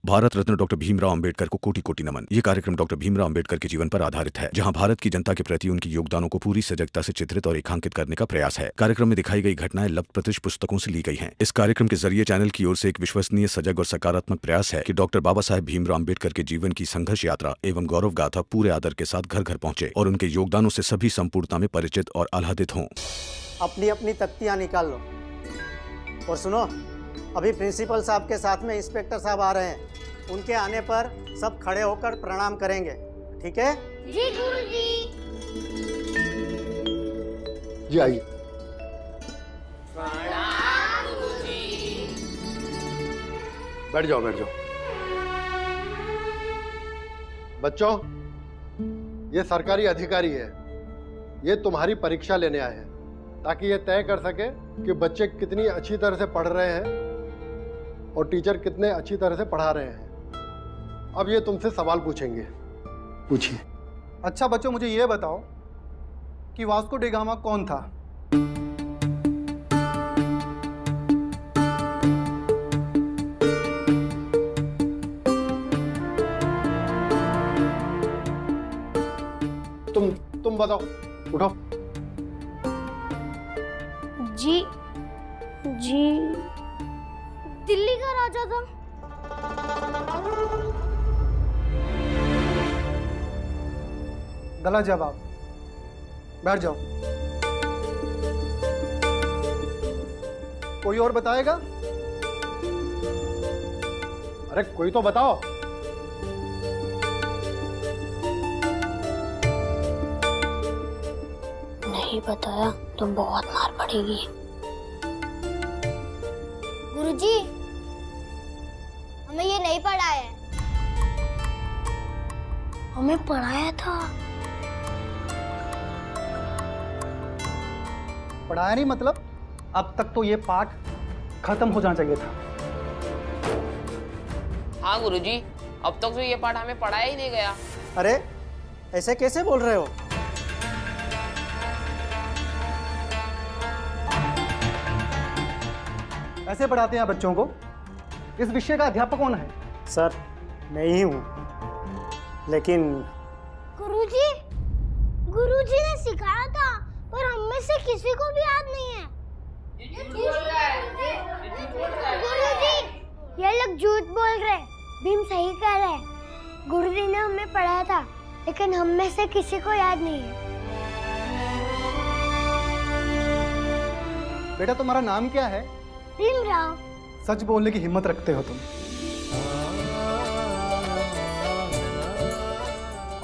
Bharat Ratna doctor Bhimrao Ambedkar को कोटि कोटि नमन। ये कार्यक्रम डॉक्टर भीमराव अंबेडकर के जीवन पर आधारित है, जहां भारत की जनता के प्रति उनके योगदानों को पूरी सजगता से चित्रित और रेखांकित करने का प्रयास है। कार्यक्रम में दिखाई गई घटनाएं लब्ध प्रतिष्ठ पुस्तकों से ली गई हैं। इस कार्यक्रम के जरिए चैनल की ओर से एक विश्वसनीय, सजग और सकारात्मक प्रयास है कि डॉक्टर बाबा साहेब भीमराव अंबेडकर के जीवन की संघर्ष यात्रा एवं गौरव गाथा पूरे आदर के साथ घर घर पहुंचे और उनके योगदानों से सभी संपूर्णता में परिचित और आह्लादित हों। अपनी अपनी तख्तियां निकाल लो और सुनो, अभी प्रिंसिपल साहब के साथ में इंस्पेक्टर साहब आ रहे हैं। उनके आने पर सब खड़े होकर प्रणाम करेंगे, ठीक है? जी गुरुजी। जी आइए। प्रणाम गुरुजी। बैठ जाओ, बैठ जाओ। बच्चों, ये सरकारी अधिकारी है, ये तुम्हारी परीक्षा लेने आए हैं ताकि ये तय कर सके कि बच्चे कितनी अच्छी तरह से पढ़ रहे हैं और टीचर कितने अच्छी तरह से पढ़ा रहे हैं। अब ये तुमसे सवाल पूछेंगे, पूछिए। अच्छा बच्चों, मुझे ये बताओ कि वास्को डी गामा कौन था? तुम बताओ, उठो। जी दिल्ली का राजा था। गलत जवाब। बैठ जाओ। कोई और बताएगा? अरे कोई तो बताओ। नहीं बताया तो बहुत मार पड़ेगी। गुरुजी, हमें ये नहीं पढ़ा है। हमें पढ़ाया था। पढ़ाया नहीं मतलब? अब तक तो ये पाठ खत्म हो जाना चाहिए था। हाँ गुरुजी, अब तक तो ये पाठ हमें पढ़ाया ही नहीं गया। अरे ऐसे कैसे बोल रहे हो? ऐसे पढ़ाते हैं बच्चों को? इस विषय का अध्यापक कौन है? सर, मैं ही हूँ, लेकिन गुरुजी ने सिखाया था, पर हम में से किसी को भी याद नहीं है। गुरुजी, ये लोग झूठ बोल रहे। भीम सही कह रहे। गुरुजी ने हमें पढ़ाया था, लेकिन हम में से किसी को याद नहीं है। बेटा, तुम्हारा नाम क्या है? भीमराव। सच बोलने की हिम्मत रखते हो तुम।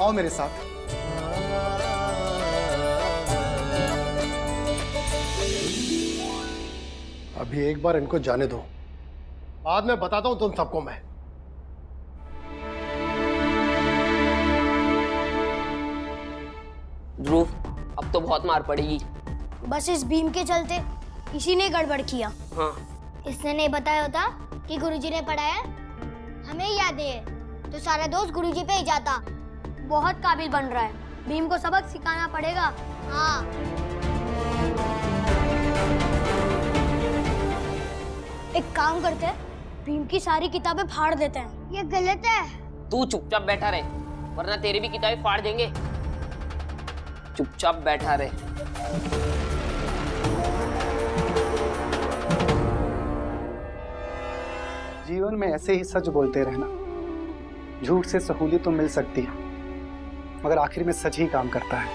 आओ मेरे साथ। अभी एक बार इनको जाने दो, बाद में बताता हूं तुम सबको मैं। ध्रुव, अब तो बहुत मार पड़ेगी। बस इस भीम के चलते इसी ने गड़बड़ किया। हाँ। इसने नहीं बताया होता कि गुरुजी ने पढ़ाया। हमें याद है तो सारा दोस्त गुरुजी पे ही जाता। बहुत काबिल बन रहा है। भीम को सबक सिखाना पड़ेगा। हाँ। एक काम करते हैं, भीम की सारी किताबें फाड़ देते हैं। ये गलत है। तू चुपचाप बैठा रहे, वरना तेरी भी किताबें फाड़ देंगे। चुपचाप बैठा रहे। जीवन में ऐसे ही सच बोलते रहना। झूठ से सहूलियत तो मिल सकती है, मगर आखिर में सच ही काम करता है।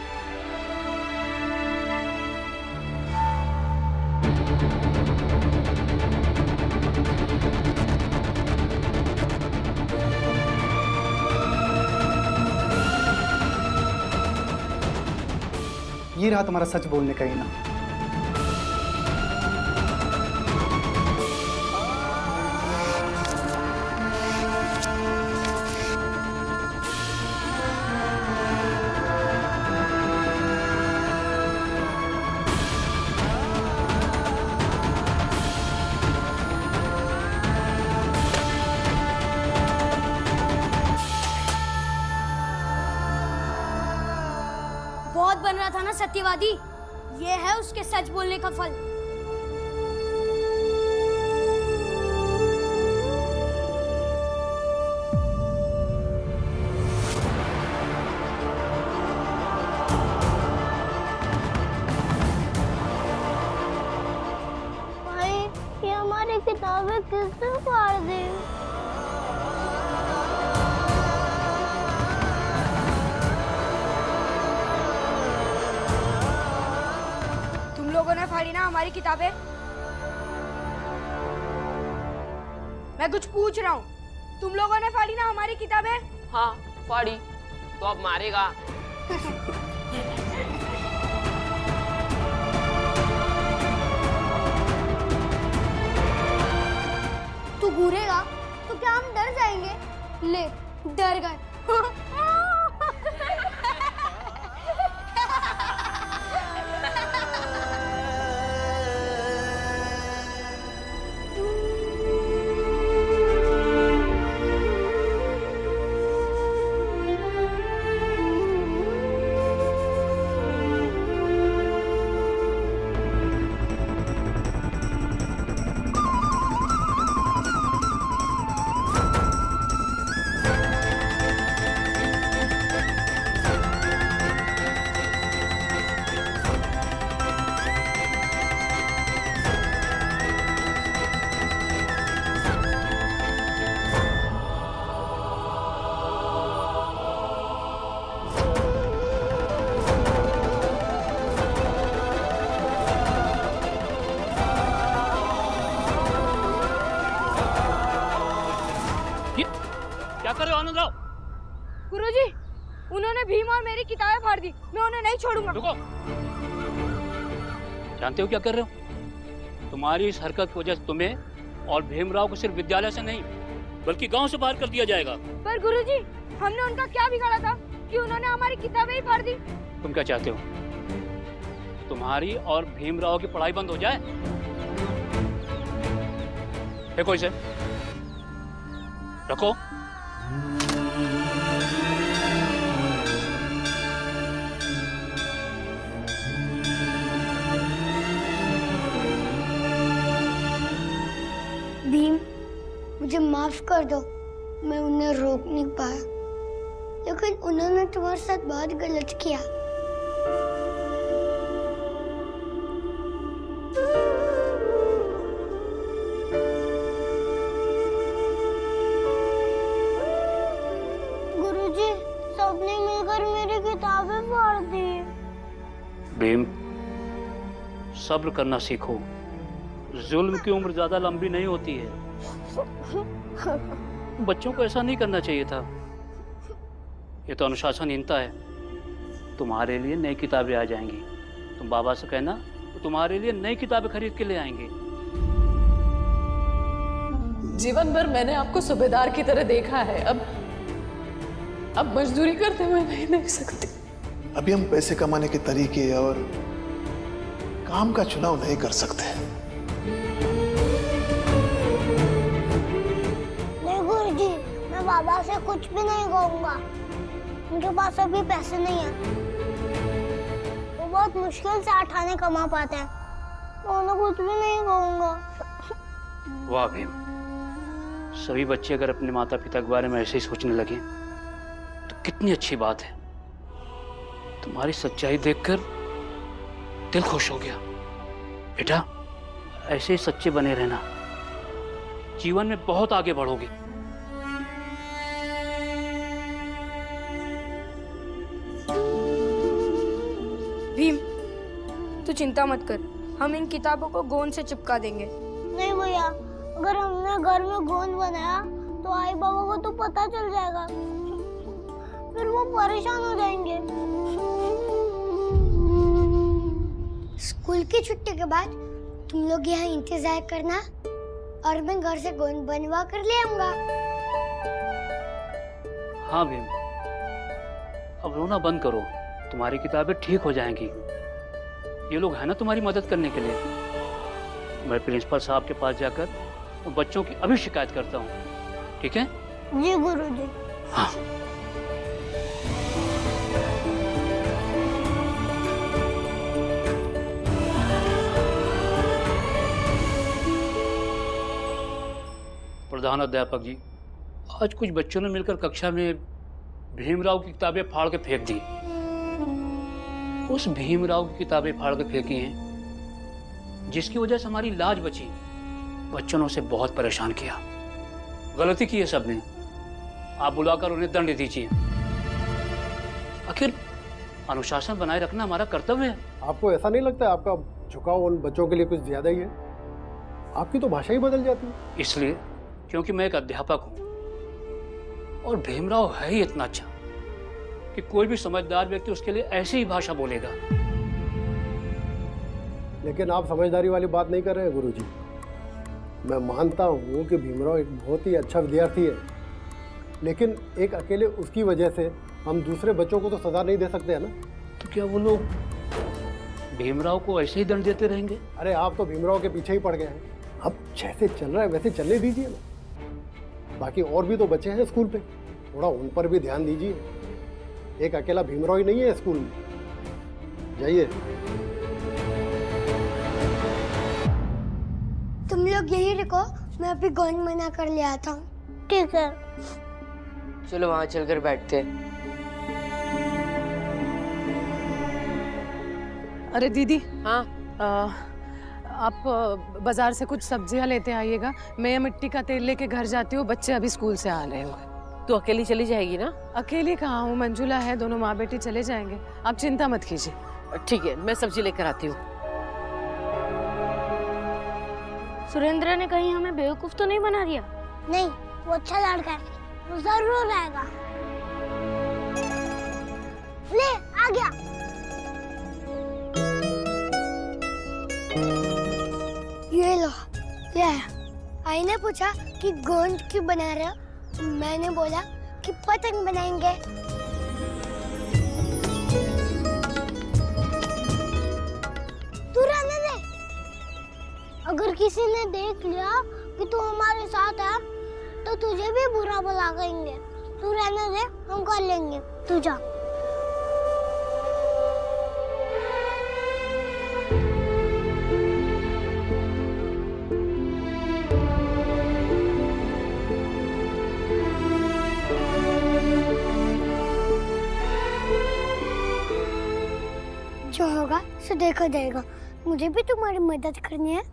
ये रहा तुम्हारा सच बोलने का इनाम। बहुत बन रहा था ना सत्यवादी, ये है उसके सच बोलने का फल। किताबें किसने फाड़ दी? तुम लोगों ने फाड़ी ना हमारी किताबें? मैं कुछ पूछ रहा हूँ। तुम लोगों ने फाड़ी ना हमारी किताबें? हाँ फाड़ी, तो अब मारेगा। तू घूरेगा तो क्या हम डर जाएंगे? ले, डर गए। क्या कर रहे हो आनंद राव? गुरुजी, उन्होंने भीम और मेरी किताबें फाड़ दी। मैं उन्हें नहीं छोड़ूंगा। रुको, जानते हो क्या कर रहे हो? तुम्हारी इस हरकत की वजह से तुम्हें और भीमराव को सिर्फ विद्यालय से नहीं बल्कि गांव से बाहर कर दिया जाएगा। पर गुरुजी, हमने उनका क्या बिगाड़ा था कि उन्होंने हमारी किताबें ही फाड़ दी? तुम क्या चाहते हो? तुम्हारी और भीमराव की पढ़ाई बंद हो जाए? देखो इसे, रखो। भीम, मुझे माफ कर दो, मैं उन्हें रोक नहीं पाया, लेकिन उन्होंने तुम्हारे साथ बहुत गलत किया। गुरुजी, सबने मिलकर मेरी किताबें फाड़ दी। भीम, सब्र करना सीखो। जुल्म की उम्र ज्यादा लंबी नहीं होती है। बच्चों को ऐसा नहीं करना चाहिए था। ये तो अनुशासनहीनता है। तुम्हारे लिए नई किताबें आ जाएंगी। तुम बाबा से कहना तो तुम्हारे लिए नई किताबें खरीद के ले आएंगे। जीवन भर मैंने आपको सूबेदार की तरह देखा है। अब मजदूरी करते हुए नहीं देख सकती। अभी हम पैसे कमाने के तरीके और काम का चुनाव नहीं कर सकते। नहीं गुरुजी, मैं बाबा से कुछ भी नहीं कहूँगा। उनके पास अभी पैसे नहीं है। वो बहुत मुश्किल से 8 आने कमा पाते हैं। मैं उन्हें कुछ भी नहीं कहूँगा। वाह भीम, सभी बच्चे अगर अपने माता पिता के बारे में ऐसे ही सोचने लगे तो कितनी अच्छी बात है। तुम्हारी सच्चाई देखकर दिल खुश हो गया। बेटा, ऐसे ही सच्चे बने रहना, जीवन में बहुत आगे बढ़ोगे। भीम, तू चिंता मत कर, हम इन किताबों को गोंद से चिपका देंगे। नहीं भैया, अगर हमने घर में गोंद बनाया तो आई बाबा को तो पता चल जाएगा, फिर वो परेशान हो जाएंगे। स्कूल की छुट्टी के बाद तुम लोग यहाँ इंतजार करना और मैं घर से गोंद बनवा कर ले आऊंगा। हाँ भीम, अब रोना बंद करो, तुम्हारी किताबें ठीक हो जाएंगी। ये लोग हैं ना तुम्हारी मदद करने के लिए। मैं प्रिंसिपल साहब के पास जाकर उन बच्चों की अभी शिकायत करता हूँ, ठीक है? जी गुरुजी। हाँ। प्रधान अध्यापक जी, आज कुछ बच्चों ने मिलकर कक्षा में भीमराव की किताबें फाड़ के फेंक दी। उस भीमराव की किताबें फाड़ के फेंकी हैं जिसकी वजह से हमारी लाज बची। बच्चों ने उसे बहुत परेशान किया। गलती की है सबने, आप बुलाकर उन्हें दंड दीजिए। आखिर अनुशासन बनाए रखना हमारा कर्तव्य है। आपको ऐसा नहीं लगता आपका झुकाव उन बच्चों के लिए कुछ ज्यादा ही है? आपकी तो भाषा ही बदल जाती है। इसलिए क्योंकि मैं एक अध्यापक हूं और भीमराव है ही इतना अच्छा कि कोई भी समझदार व्यक्ति उसके लिए ऐसी ही भाषा बोलेगा। लेकिन आप समझदारी वाली बात नहीं कर रहे हैं गुरुजी। मैं मानता हूँ कि भीमराव एक बहुत ही अच्छा विद्यार्थी है, लेकिन एक अकेले उसकी वजह से हम दूसरे बच्चों को तो सजा नहीं दे सकते हैं ना। तो क्या वो लोग भीमराव को ऐसे ही दंड देते रहेंगे? अरे आप तो भीमराव के पीछे ही पड़ गए हैं। अब जैसे चल रहा है वैसे चलने दीजिए ना। बाकी और भी तो बच्चे हैं स्कूल पे, थोड़ा उन पर भी ध्यान दीजिए। एक अकेला भीमराव ही नहीं है स्कूल में। जाइए। तुम लोग यही रुको, मैं अभी गोंद मना कर ले आता हूँ। ठीक है। चलो वहां चलकर बैठते हैं। अरे दीदी, हाँ आप बाजार से कुछ सब्जियां लेते आइएगा। मैं मिट्टी का तेल लेके घर जाती हूँ, बच्चे अभी स्कूल से आ रहे होंगे। तो अकेली चली जाएगी ना? अकेली कहाँ हूँ, मंजुला है, दोनों माँ बेटी चले जाएंगे। आप चिंता मत कीजिए। ठीक है, मैं सब्जी लेकर आती हूँ। सुरेंद्र ने कहीं हमें बेवकूफ तो नहीं बना दिया? नहीं, वो अच्छा लड़का है, वो जरूर आएगा। ले आ गया। ये लो, ले आया। आई ने पूछा कि गोंद क्यों बना रहे हो? मैंने बोला कि पतंग बनाएंगे। तू रहने दे। अगर किसी ने देख लिया कि तू हमारे साथ है तो तुझे भी बुरा भला कहेंगे। तू रहने दे, हम कर लेंगे। तू जा। जो होगा सो देखा जाएगा। मुझे भी तुम्हारी मदद करनी है।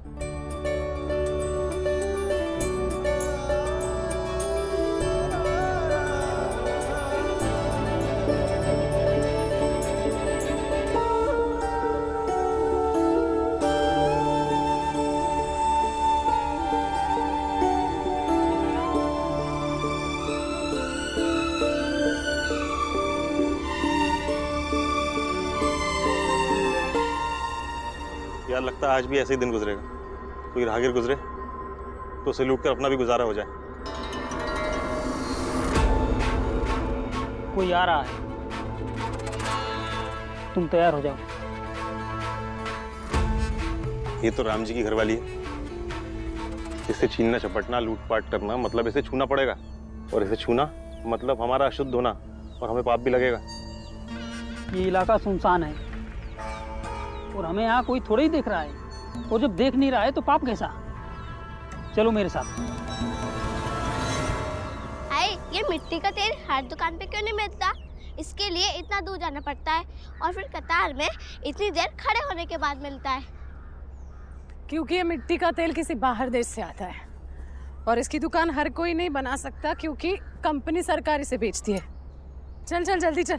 यार लगता है आज भी ऐसे ही दिन गुजरेगा। कोई राहगीर गुजरे तो उसे लूट कर अपना भी गुजारा हो जाए। कोई आ रहा है, तुम तैयार हो जाओ। ये तो राम जी की घरवाली है। इसे छीनना, चपटना, लूटपाट करना मतलब इसे छूना पड़ेगा, और इसे छूना मतलब हमारा अशुद्ध होना, और हमें पाप भी लगेगा। ये इलाका सुनसान है और हमें यहाँ कोई थोड़ा ही देख रहा है, और जब देख नहीं रहा है तो पाप कैसा? चलो मेरे साथ। ये मिट्टी का तेल हर दुकान पे क्यों नहीं मिलता? इसके लिए इतना दूर जाना पड़ता है और फिर कतार में इतनी देर खड़े होने के बाद मिलता है। क्योंकि ये मिट्टी का तेल किसी बाहर देश से आता है और इसकी दुकान हर कोई नहीं बना सकता, क्योंकि कंपनी सरकार इसे बेचती है। चल चल जल्दी चल।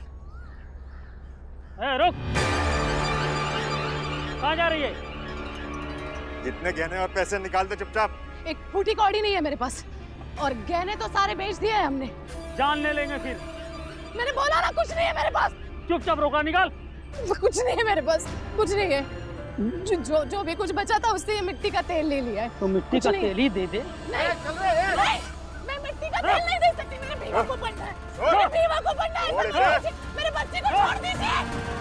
रुक, कहाँ जा रही है? जितने गहने और पैसे निकाल दे चुपचाप। एक फूटी कौड़ी नहीं है मेरे पास, और गहने तो सारे बेच दिए हैं हमने। जान ले लेंगे फिर। मैंने बोला ना कुछ नहीं है मेरे पास। चुपचाप रोका निकाल। कुछ नहीं है मेरे पास, कुछ नहीं है। जो भी कुछ बचा था उससे ये मिट्टी का तेल ले लिया है। तो मिट्टी का तेल ही दे दे। नहीं, मैं मिट्टी का तेल नहीं दे सकती। मेरे बीवा को पढ़ना है, मेरे बीवा को पढ़ना है। मेरे बच्चे को छोड़ दीजिए।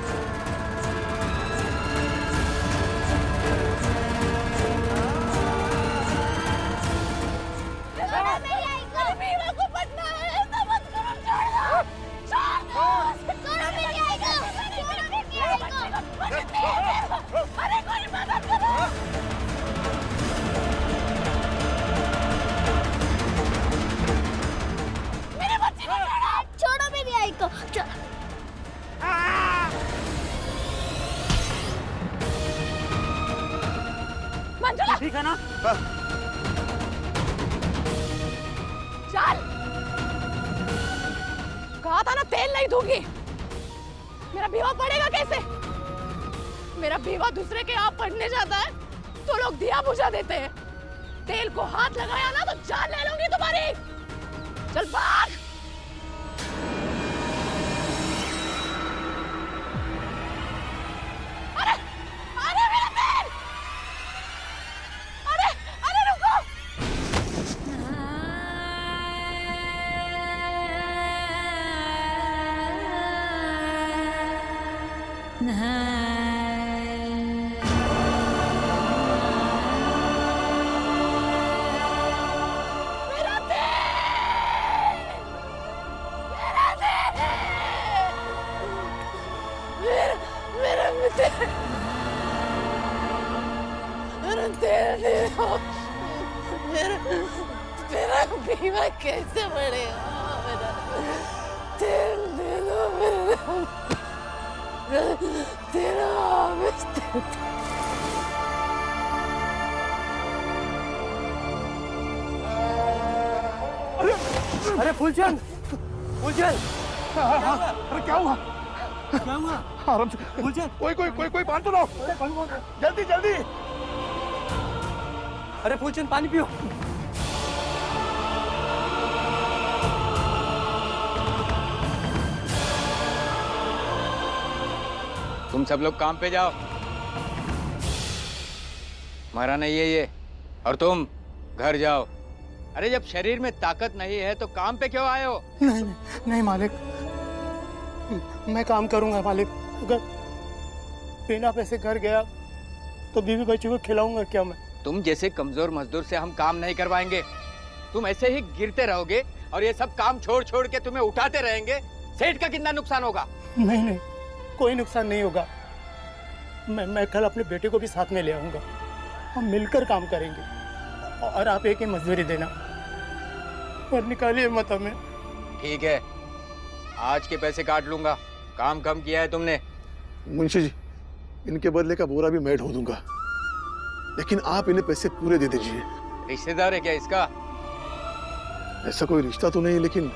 ठीक है ना? तेल नहीं दूंगी। मेरा बीवा पड़ेगा कैसे? मेरा बीवा दूसरे के यहाँ पढ़ने जाता है तो लोग दिया बुझा देते हैं। तेल को हाथ लगाया ना तो जान ले लूंगी तुम्हारी। चल भाग। अरे अरे मेरा तेल! अरे अरे रुको! मेरा बीमा कैसे बढ़ेगा? मेरा तेल दे दो, तेरा अरे फूलचंद, फूलचंद, अरे क्या हुआ? क्या हुआ? आराम से फूलचंद, कोई बांध तो दो, जल्दी जल्दी। अरे फूलचंद पानी पियो। तुम सब लोग काम पे जाओ। मरा नहीं है ये, और तुम घर जाओ। अरे जब शरीर में ताकत नहीं है तो काम पे क्यों आए हो? नहीं नहीं मालिक, मैं काम करूंगा मालिक। अगर बिना पैसे घर गया तो बीवी बच्चों को खिलाऊंगा क्या मैं? तुम जैसे कमजोर मजदूर से हम काम नहीं करवाएंगे। तुम ऐसे ही गिरते रहोगे और ये सब काम छोड़ छोड़ के तुम्हें उठाते रहेंगे। सेठ का कितना नुकसान होगा? नहीं नहीं, कोई नुकसान नहीं होगा। मैं कल अपने बेटे को भी साथ में ले आऊंगा। हम मिलकर काम करेंगे और आप एक ही मजदूरी देना और निकालिए मत हमें। ठीक है, आज के पैसे काट लूंगा। काम कम किया है तुमने। मुंशी जी, इनके बदले का बोरा भी मैं ढो दूंगा, लेकिन आप इन्हें पैसे पूरे दे दीजिए। रिश्तेदार है क्या इसका? ऐसा कोई रिश्ता तो नहीं, लेकिन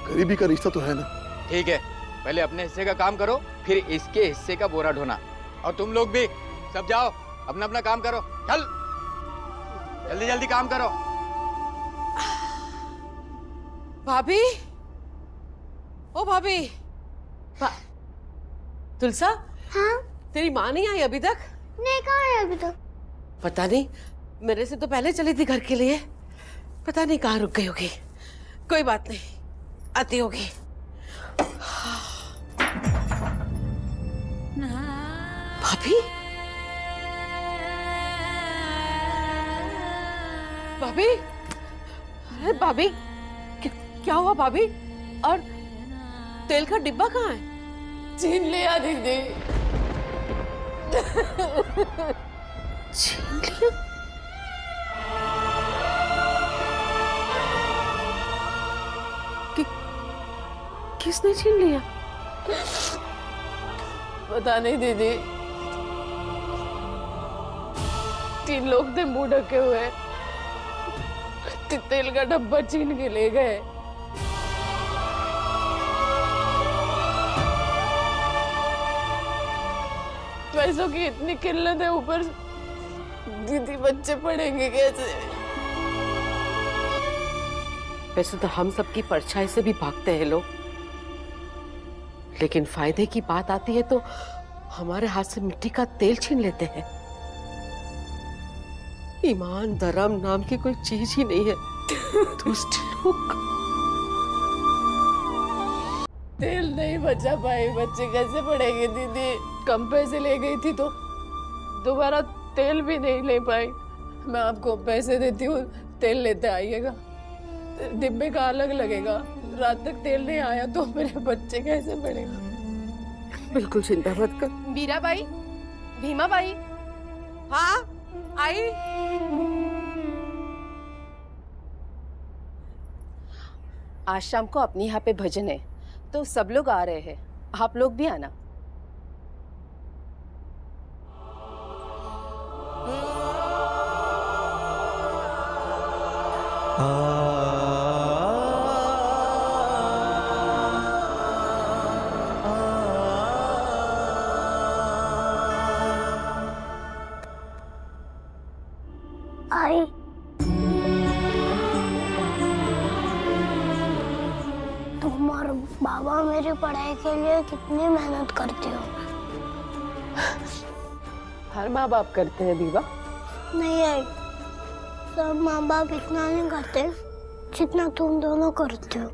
गरीबी का रिश्ता तो है ना। ठीक है, पहले अपने हिस्से का काम करो, फिर इसके हिस्से का बोरा ढोना। और तुम लोग भी सब जाओ, अपना अपना काम करो। चल जल्दी जल्दी काम करो। भाभी, ओ भाभी, तुलसा। हाँ? तेरी माँ नहीं आई अभी तक? नहीं, कहाँ है अभी तक? पता नहीं, मेरे से तो पहले चली थी घर के लिए। पता नहीं कहाँ रुक गई होगी। कोई बात नहीं, आती होगी। भाभी, भाभी, अरे भाभी, क्या हुआ भाभी? और तेल का डिब्बा कहाँ है? छीन लिया दीदी। छीन लिया? किसने छीन लिया? पता नहीं दीदी। 3 लोग थे मुंह ढके हुए, तेल का डब्बा छीन के ले गए। पैसों की इतनी किल्लत है, ऊपर दीदी बच्चे पढ़ेंगे कैसे? वैसे तो हम सबकी परछाई से भी भागते हैं लोग, लेकिन फायदे की बात आती है तो हमारे हाथ से मिट्टी का तेल छीन लेते हैं। ईमान धर्म नाम की कोई चीज ही नहीं है। दुष्ट लोग। तेल नहीं बचा पाए, बच्चे कैसे पढ़ेंगे दीदी? कम पैसे ले गई थी तो दोबारा तेल भी नहीं ले पाई। मैं आपको पैसे देती हूँ, तेल लेते आइएगा। डिब्बे का अलग लगेगा। रात तक तेल नहीं आया तो मेरे बच्चे कैसे पढ़ेंगे? बिल्कुल चिंता मत कर। मीरा बाई, भीमा बाई। हाँ आई। आज शाम को अपने यहाँ पे भजन है तो सब लोग आ रहे हैं, आप लोग भी आना। तुम और बाबा मेरी पढ़ाई के लिए कितनी मेहनत करते हो। हर माँ बाप करते हैं दीवा। नहीं आई, सब माँ बाप इतना नहीं करते जितना तुम दोनों करते हो।